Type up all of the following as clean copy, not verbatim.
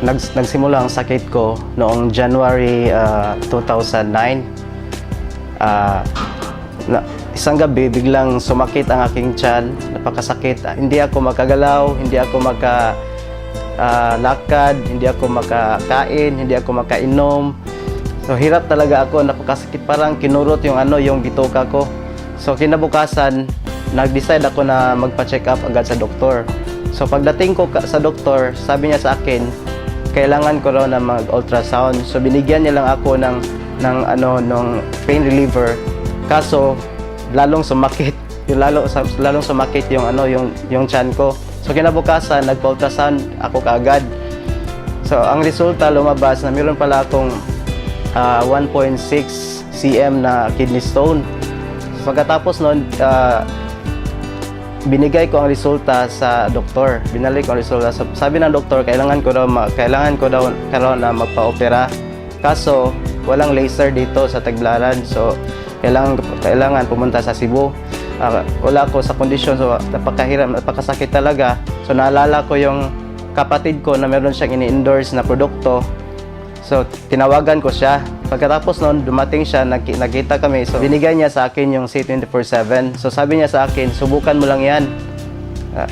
nagsimula ang sakit ko noong January 2009. Isang gabi, biglang sumakit ang aking tiyan, napakasakit. Hindi ako makagalaw, hindi ako lakad, hindi ako makakain, hindi ako makainom. So hirap talaga ako, napakasakit, parang kinurot yung bituka ko. So kinabukasan, nag-decide ako na magpa-check up agad sa doktor. So pagdating ko sa doktor, sabi niya sa akin, kailangan ko raw na mag-ultrasound. So binigyan niya lang ako ng pain reliever. Kaso lalong sumakit, lalong sumakit yung tiyan ko. So kinabukasan, nagpa-ultrasound ako kaagad. So ang resulta lumabas na meron pala akong 1.6 cm na kidney stone. So, pagkatapos noon, binigay ko ang resulta sa doktor. Binalik ko ang resulta. So, sabi ng doktor, kailangan ko daw na magpa-opera. Kaso walang laser dito sa Tagbilaran. So kailangan pumunta sa Cebu. Wala ko sa kondisyon, so napakahirap, napakasakit talaga. So naalala ko yung kapatid ko na meron siyang ini-endorse na produkto. So tinawagan ko siya. Pagkatapos noon, dumating siya, nagkita kami. So binigay niya sa akin yung C24/7. So sabi niya sa akin, subukan mo lang yan.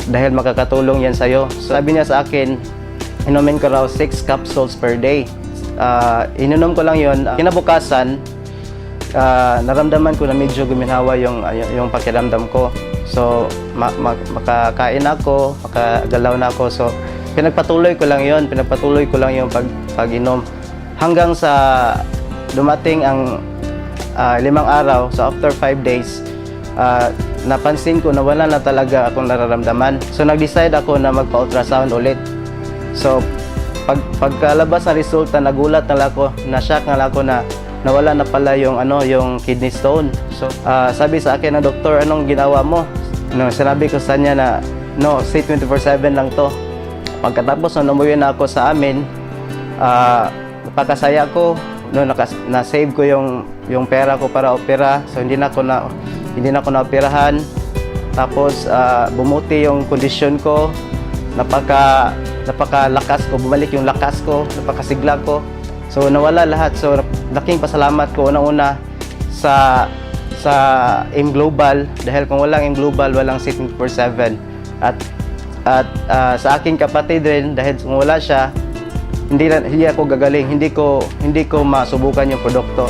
Dahil makakatulong yan sa'yo. So sabi niya sa akin, inumin ko raw 6 capsules per day. Ininom ko lang yun. Kinabukasan, naramdaman ko na medyo guminhawa yung pakiramdam ko. So makakain ako, makagalaw na ako. So pinagpatuloy ko lang yung pag-inom. Hanggang sa dumating ang 5 araw, so after 5 days, napansin ko na wala na talaga akong nararamdaman. So nag-decide ako na magpa-ultrasound ulit. So pagkalabas ng resulta, nagulat na ako, na-shock na ako na nawala na pala yung kidney stone. So sabi sa akin ng doktor, anong ginawa mo? Sinabi ko sa kanya na no, C24/7 lang to. Pagkatapos umuwi na ako sa amin, napakasaya ko. Na-save ko yung pera ko para opera. So hindi na ako na-operahan. Tapos bumuti yung kondisyon ko. Napakalakas ko, bumalik yung lakas ko, napakasigla ko. So nawala lahat. So laking pasalamat ko unang-una sa AIM Global, dahil kung walang AIM Global, walang C24/7. At sa aking kapatid rin, dahil kung wala siya, hindi ako gagaling, hindi ko masubukan yung produkto.